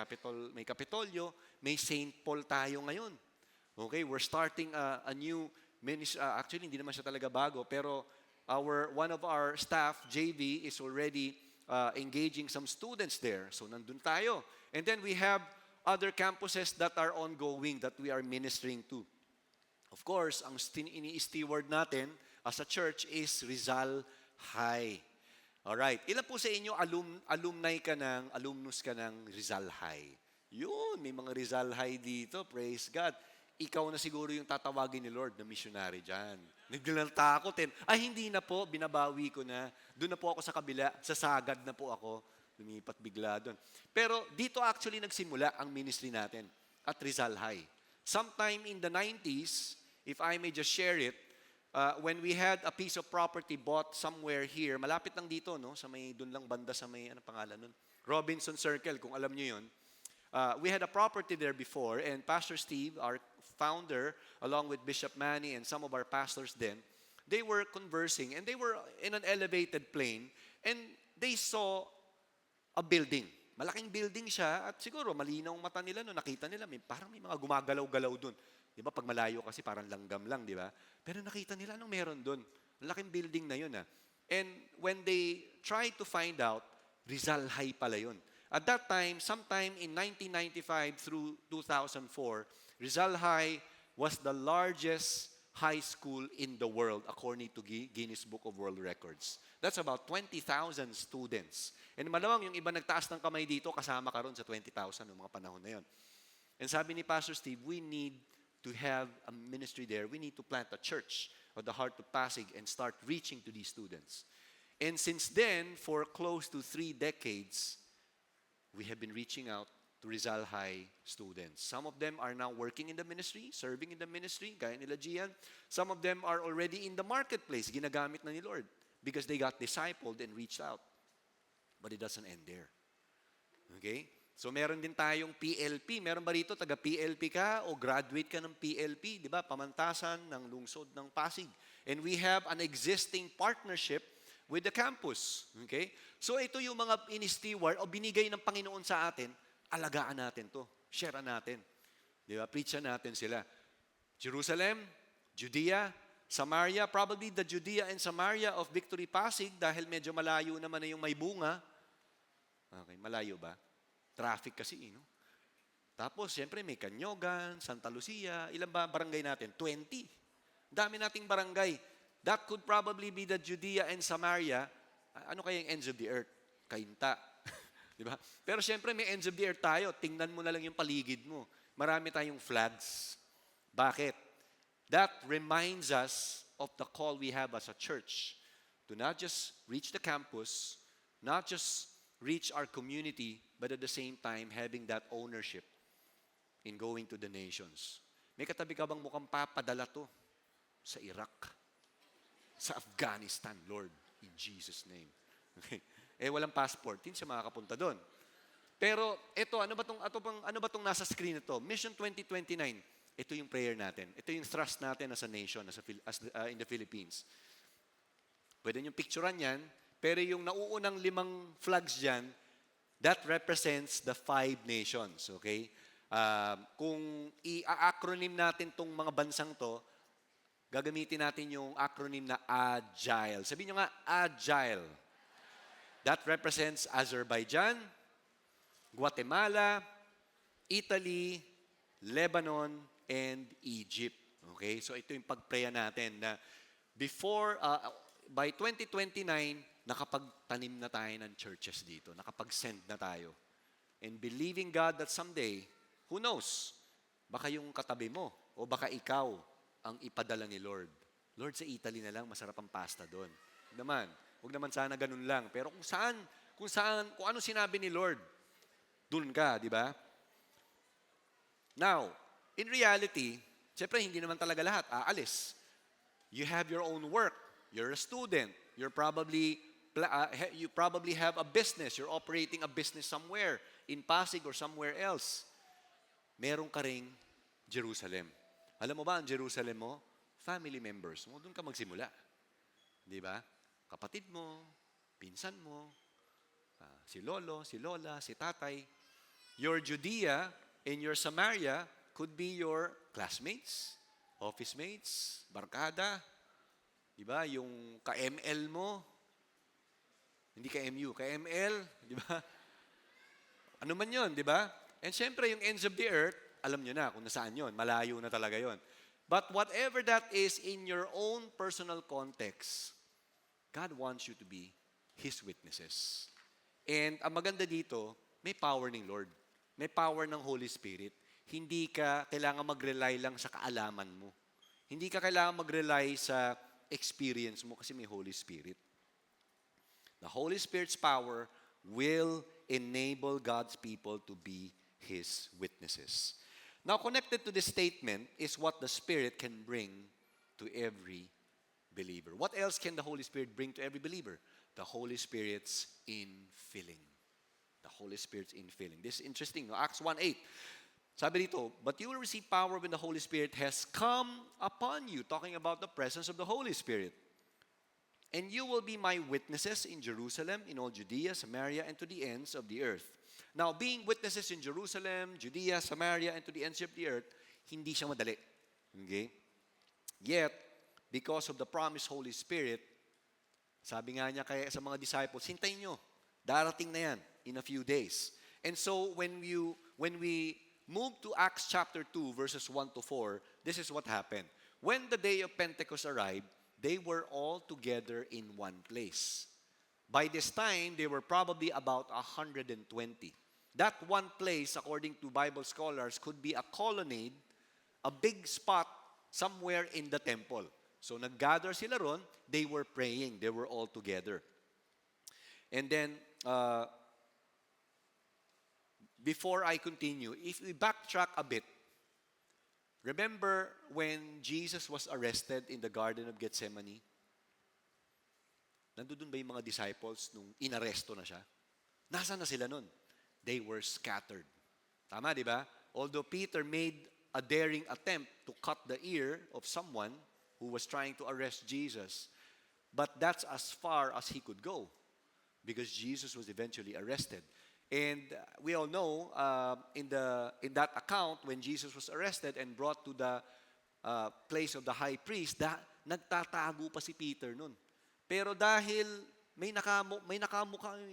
Kapitolyo, may St. Paul tayo ngayon. Okay, we're starting a new ministry. Actually, hindi naman siya talaga bago, pero one of our staff, JV, is already engaging some students there. So, nandun tayo. And then we have other campuses that are ongoing that we are ministering to. Of course, ang ini-steward natin as a church is Rizal High. Alright. Ilan po sa inyo alumnus ka ng Rizal High? Yun, may mga Rizal High dito. Praise God. Ikaw na siguro yung tatawagin ni Lord na missionary dyan. Naglatakot. Ay, hindi na po. Binabawi ko na. Doon na po ako sa kabila. Sa sagad na po ako. Lumipat bigla doon. Pero dito actually nagsimula ang ministry natin at Rizal High. Sometime in the 90s, if I may just share it, when we had a piece of property bought somewhere here, malapit lang dito, no? Sa may, doon lang banda sa may, ano pangalan nun? Robinson Circle, kung alam nyo yun. We had a property there before, and Pastor Steve, our founder, along with Bishop Manny and some of our pastors then, they were conversing, and they were in an elevated plane, and they saw a building. Malaking building siya, at siguro malinaw ang mata nila, no, nakita nila, parang may mga gumagalaw-galaw dun. Di ba, pag malayo kasi parang langgam lang, di ba? Pero nakita nila, anong meron dun? Malaking building na yun, And when they tried to find out, Rizal High pala yun. At that time, sometime in 1995 through 2004, Rizal High was the largest high school in the world according to Guinness Book of World Records. That's about 20,000 students. And malawang yung iba nagtaas ng kamay dito, kasama ka ron sa 20,000 noong mga panahon na yun. And sabi ni Pastor Steve, we need to have a ministry there. We need to plant a church of the Heart of Pasig and start reaching to these students. And since then, for close to 3 decades, we have been reaching out to Rizal High students. Some of them are now working in the ministry, serving in the ministry, gaya nila Gian. Some of them are already in the marketplace, ginagamit na ni Lord, because they got discipled and reached out. But it doesn't end there. Okay? So meron din tayong PLP. Meron ba rito, taga-PLP ka o graduate ka ng PLP? Di ba? Pamantasan ng lungsod ng Pasig. And we have an existing partnership with the campus. Okay? So ito yung mga in-steward o binigay ng Panginoon sa atin, alagaan natin to. Share natin. Di ba? Preach natin sila. Jerusalem, Judea, Samaria, probably the Judea and Samaria of Victory Pasig dahil medyo malayo naman na yung may bunga. Okay, malayo ba? Traffic kasi, no? Tapos, siyempre, may Canyogan, Santa Lucia. Ilan ba barangay natin? 20. Dami nating barangay. That could probably be the Judea and Samaria. Ano kaya yung ends of the earth? Kainta. Di ba? Pero siyempre, may ends of the earth tayo. Tingnan mo na lang yung paligid mo. Marami tayong flags. Bakit? That reminds us of the call we have as a church to not just reach the campus, not just reach our community, but at the same time, having that ownership in going to the nations. May katabi ka bang mukhang papadala to sa Iraq, sa Afghanistan, Lord, in Jesus' name. Okay. Walang passport, hindi siya makakapunta doon. Pero ito, ano ba tong nasa screen ito? Mission 2029. Ito yung prayer natin. Ito yung thrust natin as a nation, in the Philippines. Pwede nyo picturean yan, pero yung nauunang 5 flags dyan, that represents the 5 nations, okay? Kung i-acronym natin tong mga bansang to, gagamitin natin yung acronym na AGILE. Sabihin nyo nga, AGILE. That represents Azerbaijan, Guatemala, Italy, Lebanon, and Egypt. Okay? So ito yung pagprayer natin na by 2029, nakapagtanim na tayo ng churches dito. Nakapag-send na tayo. And believing God that someday, who knows, Baka yung katabi mo, o baka ikaw ang ipadala ni Lord. Lord, sa Italy na lang, masarap ang pasta doon. Huwag naman sana ganun lang. Pero kung ano sinabi ni Lord, doon ka, di ba? Now, in reality, siyempre hindi naman talaga lahat aalis. You have your own work. You're a student. You probably have a business. You're operating a business somewhere in Pasig or somewhere else. Meron ka ring Jerusalem. Alam mo ba, ang Jerusalem mo, family members mo, doon ka magsimula. Di ba? Kapatid mo, pinsan mo, si lolo, si lola, si tatay. Your Judea and your Samaria could be your classmates, office mates, barkada, di ba? Yung ka-ML mo, hindi ka-MU, ka-ML, di ba? Ano man yun, di ba? And syempre, yung ends of the earth, alam nyo na kung nasaan yun. Malayo na talaga yun. But whatever that is in your own personal context, God wants you to be His witnesses. And ang maganda dito, may power ng Lord. May power ng Holy Spirit. Hindi ka kailangan mag-rely lang sa kaalaman mo. Hindi ka kailangan mag-rely sa experience mo kasi may Holy Spirit. The Holy Spirit's power will enable God's people to be His witnesses. Now, connected to this statement is what the Spirit can bring to every believer. What else can the Holy Spirit bring to every believer? The Holy Spirit's infilling. The Holy Spirit's infilling. This is interesting. No? Acts 1:8. Sabi dito, but you will receive power when the Holy Spirit has come upon you. Talking about the presence of the Holy Spirit. And you will be my witnesses in Jerusalem, in all Judea, Samaria, and to the ends of the earth. Now, being witnesses in Jerusalem, Judea, Samaria, and to the ends of the earth, hindi siya madali. Okay? Yet, because of the promised Holy Spirit, sabi nga niya kaya sa mga disciples, hintayin nyo, darating na yan in a few days. And so, when we move to Acts chapter 2, verses 1 to 4, this is what happened. When the day of Pentecost arrived, they were all together in one place. By this time, they were probably about 120. That one place, according to Bible scholars, could be a colonnade, a big spot somewhere in the temple. So nag-gather sila ron, they were praying, they were all together. And then, before I continue, if we backtrack a bit, remember when Jesus was arrested in the Garden of Gethsemane? Nandun ba yung mga disciples nung inaresto na siya? Nasaan na sila nun? They were scattered. Tama, di ba? Although Peter made a daring attempt to cut the ear of someone who was trying to arrest Jesus, but that's as far as he could go because Jesus was eventually arrested. And we all know, in that account, when Jesus was arrested and brought to the place of the high priest, nagtatago pa si Peter nun. Pero dahil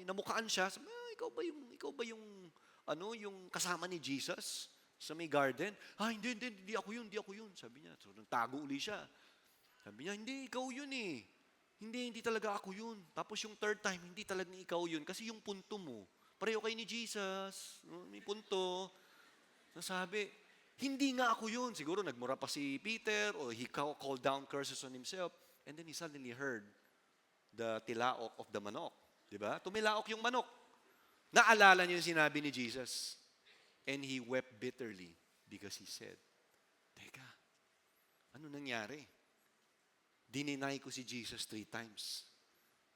namukaan siya, sabi, ikaw ba yung kasama ni Jesus sa may garden? Hindi ako yun. Sabi niya, so nagtago uli siya. Sabi niya, hindi, ikaw yun eh. Hindi talaga ako yun. Tapos yung third time, hindi talaga ikaw yun. Kasi yung punto mo, pareho kayo ni Jesus. May punto. Nasabi, hindi nga ako yun. Siguro nagmura pa si Peter or he called down curses on himself. And then he suddenly heard the tilaok of the manok. Diba? Tumilaok yung manok. Naalala niyo yung sinabi ni Jesus. And he wept bitterly because he said, teka, ano nangyari? Dininay ko si Jesus 3 times.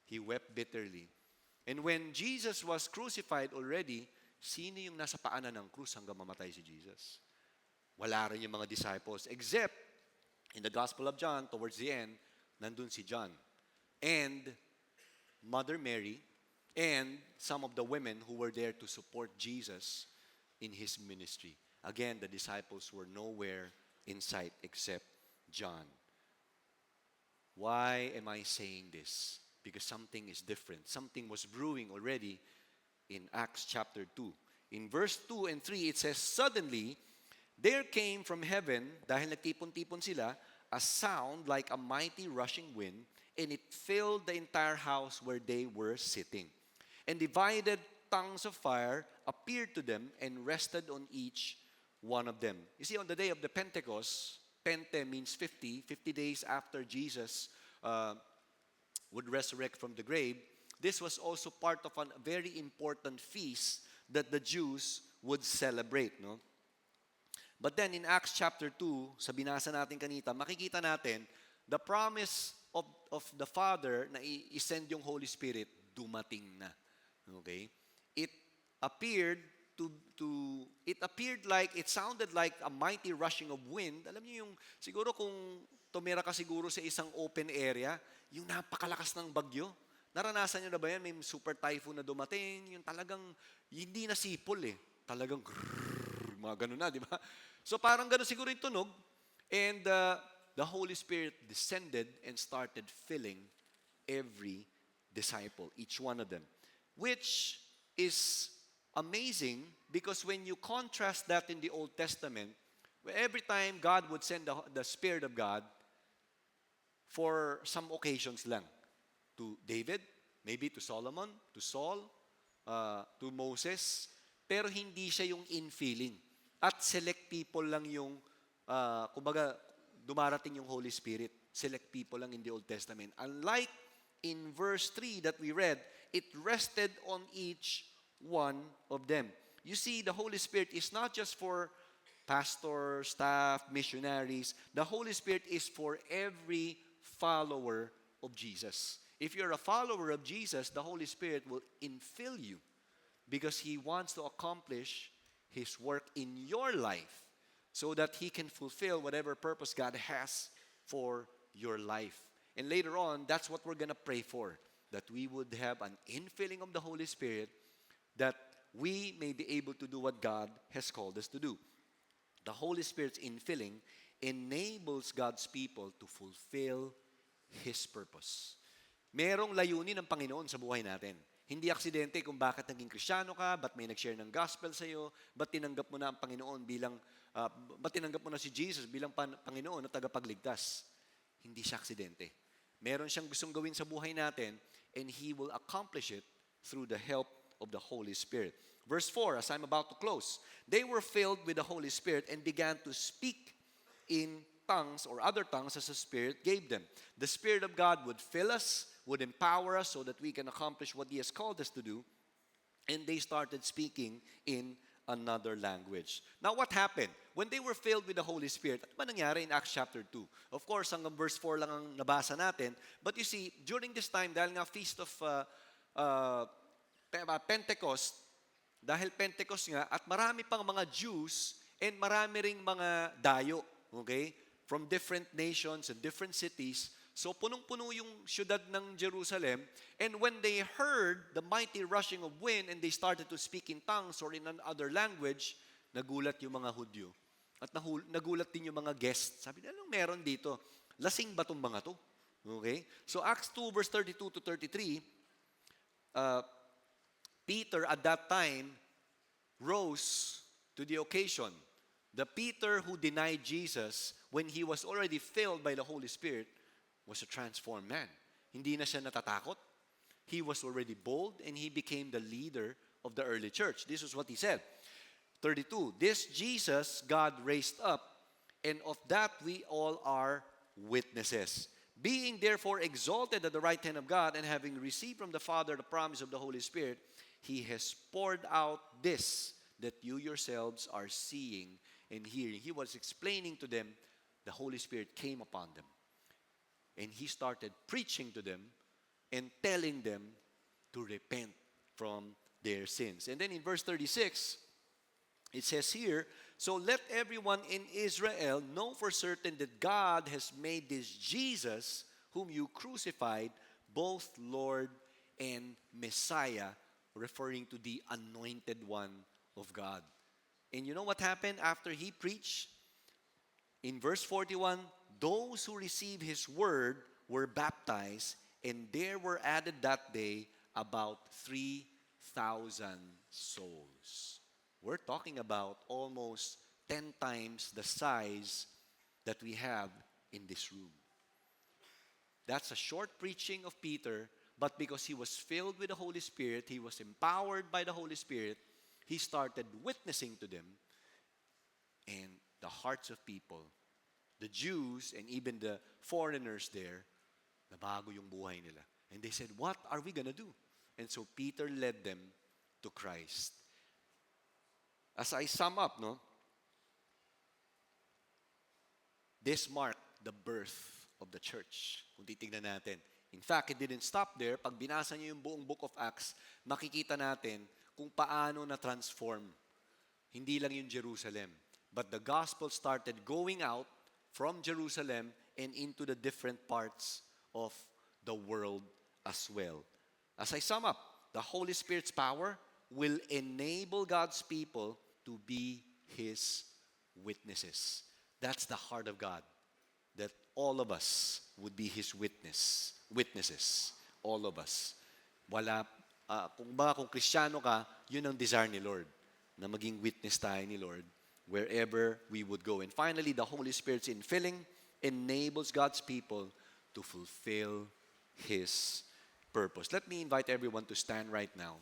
He wept bitterly. And when Jesus was crucified already, sino yung nasa paanan ng krus hanggang mamatay si Jesus? Wala rin yung mga disciples, except in the Gospel of John, towards the end, nandun si John. And Mother Mary, and some of the women who were there to support Jesus in His ministry. Again, the disciples were nowhere in sight except John. Why am I saying this? Because something is different. Something was brewing already in Acts chapter 2. In verse 2 and 3, it says, suddenly, there came from heaven, dahil nagtipon-tipon sila, a sound like a mighty rushing wind, and it filled the entire house where they were sitting. And divided tongues of fire appeared to them and rested on each one of them. You see, on the day of the Pentecost, Pente means 50, 50 days after Jesus would resurrect from the grave, this was also part of a very important feast that the Jews would celebrate. No? But then in Acts chapter 2, sa binasa natin kanita, makikita natin, the promise of the Father na i-send yung Holy Spirit, dumating na. Okay? It appeared it sounded like a mighty rushing of wind. Alam niyo yung, siguro kung tumira ka siguro sa isang open area, yung napakalakas ng bagyo. Naranasan niyo na ba yan? May super typhoon na dumating, yung talagang, hindi na sipol eh. Talagang grrrr, mga ganun na, di ba? So parang ganun siguro yung tunog. And the Holy Spirit descended and started filling every disciple, each one of them. Which is amazing because when you contrast that in the Old Testament, every time God would send the Spirit of God for some occasions lang. To David, maybe to Solomon, to Saul, to Moses, pero hindi siya yung infilling. At select people lang yung, kumbaga, dumarating yung Holy Spirit. Select people lang in the Old Testament. Unlike in verse 3 that we read, it rested on each one of them. You see, the Holy Spirit is not just for pastors, staff, missionaries. The Holy Spirit is for every follower of Jesus. If you're a follower of Jesus, the Holy Spirit will infill you because He wants to accomplish His work in your life so that He can fulfill whatever purpose God has for your life. And later on, that's what we're going to pray for, that we would have an infilling of the Holy Spirit, that we may be able to do what God has called us to do. The Holy Spirit's infilling enables God's people to fulfill His purpose. Merong layunin ng Panginoon sa buhay natin. Hindi aksidente kung bakit naging Kristiyano ka, ba't may nag-share ng gospel sa iyo, ba't tinanggap mo na ang Panginoon bilang, ba't tinanggap mo na si Jesus bilang Panginoon na tagapagligtas. Hindi siya aksidente. Meron siyang gustong gawin sa buhay natin, and He will accomplish it through the help of the Holy Spirit. Verse 4, as I'm about to close, they were filled with the Holy Spirit and began to speak in tongues or other tongues as the Spirit gave them. The Spirit of God would fill us, would empower us so that we can accomplish what He has called us to do. And they started speaking in another language. Now, what happened? When they were filled with the Holy Spirit, ano ba nangyari in Acts chapter 2? Of course, hanggang verse 4 lang ang nabasa natin. But you see, during this time, dahil nga feast of Pentecost, dahil Pentecost nga, at marami pang mga Jews and marami ring mga dayo, okay? From different nations and different cities. So punong-puno yung syudad ng Jerusalem. And when they heard the mighty rushing of wind and they started to speak in tongues or in another language, nagulat yung mga Hudyo. At nagulat din yung mga guests. Sabi nila, anong meron dito? Lasing ba itong mga to? Okay? So Acts 2 verse 32 to 33, Peter at that time rose to the occasion. The Peter who denied Jesus when he was already filled by the Holy Spirit was a transformed man. Hindi na siya natatakot. He was already bold and he became the leader of the early church. This is what he said. 32, this Jesus God raised up, and of that we all are witnesses. Being therefore exalted at the right hand of God and having received from the Father the promise of the Holy Spirit, He has poured out this that you yourselves are seeing and hearing. He was explaining to them, the Holy Spirit came upon them. And He started preaching to them and telling them to repent from their sins. And then in verse 36, it says here, so let everyone in Israel know for certain that God has made this Jesus, whom you crucified, both Lord and Messiah, referring to the anointed one of God. And you know what happened after He preached? In verse 41, those who received His word were baptized, and there were added that day about 3,000 souls. We're talking about almost 10 times the size that we have in this room. That's a short preaching of Peter, but because he was filled with the Holy Spirit, he was empowered by the Holy Spirit, he started witnessing to them. And the hearts of people, the Jews and even the foreigners there, nabago yung buhay nila. And they said, what are we gonna do? And so Peter led them to Christ. As I sum up, no, this marked the birth of the church. Kung titignan natin. In fact, it didn't stop there. Pag binasa niyo yung buong book of Acts, makikita natin kung paano na-transform. Hindi lang yung Jerusalem. But the gospel started going out from Jerusalem and into the different parts of the world as well. As I sum up, the Holy Spirit's power will enable God's people to be His witnesses. That's the heart of God. That all of us would be His witnesses. All of us. Kung Kristiyano ka, yun ang desire ni Lord. Na maging witness tayo ni Lord wherever we would go. And finally, the Holy Spirit's infilling enables God's people to fulfill His purpose. Let me invite everyone to stand right now.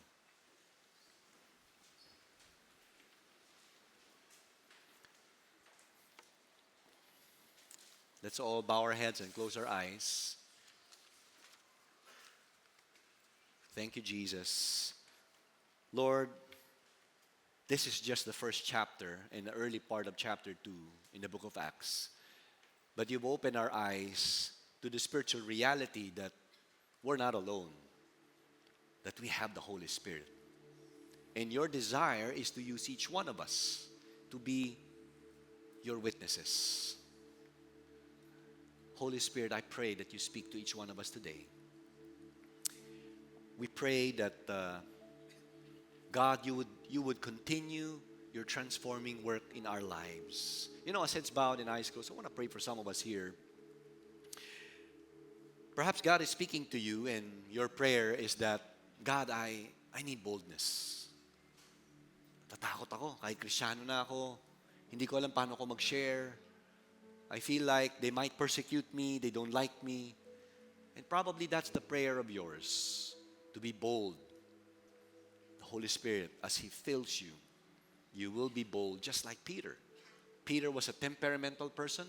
Let's all bow our heads and close our eyes. Thank you, Jesus. Lord, this is just the first chapter and the early part of chapter 2 in the book of Acts. But you've opened our eyes to the spiritual reality that we're not alone, that we have the Holy Spirit. And your desire is to use each one of us to be your witnesses. Holy Spirit, I pray that you speak to each one of us today. We pray that, God, you would continue your transforming work in our lives. You know, as heads bowed and eyes closed, I want to pray for some of us here. Perhaps God is speaking to you and your prayer is that, God, I need boldness. Tatakot ako, kahit Kristiyano na ako, hindi ko alam paano ko mag-share. I feel like they might persecute me, they don't like me. And probably that's the prayer of yours, to be bold. The Holy Spirit, as He fills you, you will be bold just like Peter. Peter was a temperamental person.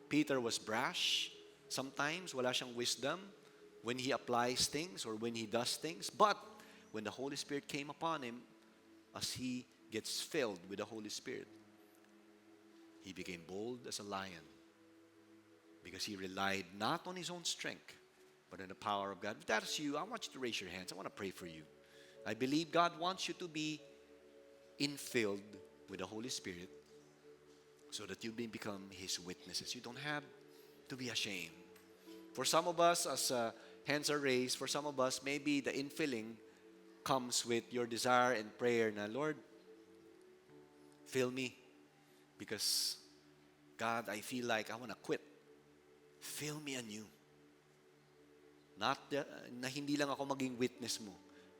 Peter was brash. Sometimes wala siyang wisdom when he applies things or when he does things. But when the Holy Spirit came upon him, as he gets filled with the Holy Spirit, he became bold as a lion because he relied not on his own strength, but on the power of God. If that's you, I want you to raise your hands. I want to pray for you. I believe God wants you to be infilled with the Holy Spirit so that you may become His witnesses. You don't have to be ashamed. For some of us, as hands are raised, for some of us, maybe the infilling comes with your desire and prayer na, Lord, fill me because, God, I feel like I want to quit. Fill me anew. Na hindi lang ako maging witness mo,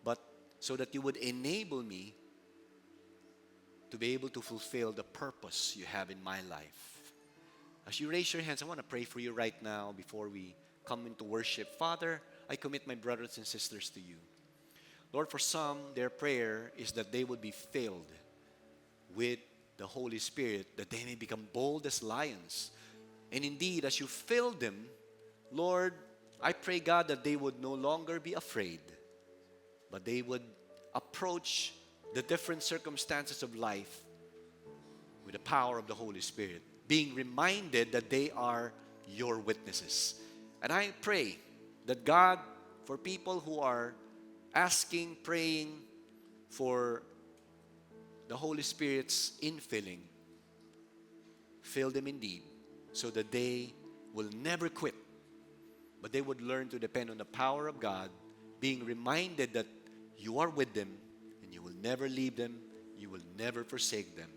but so that you would enable me to be able to fulfill the purpose you have in my life. As you raise your hands, I want to pray for you right now before we come into worship. Father, I commit my brothers and sisters to you. Lord, for some, their prayer is that they would be filled with the Holy Spirit, that they may become bold as lions. And indeed, as you fill them, Lord, I pray, God, that they would no longer be afraid, but they would approach the different circumstances of life with the power of the Holy Spirit, being reminded that they are your witnesses. And I pray that, God, for people who are asking, praying for the Holy Spirit's infilling, fill them indeed, so that they will never quit, but they would learn to depend on the power of God, being reminded that you are with them and you will never leave them, you will never forsake them.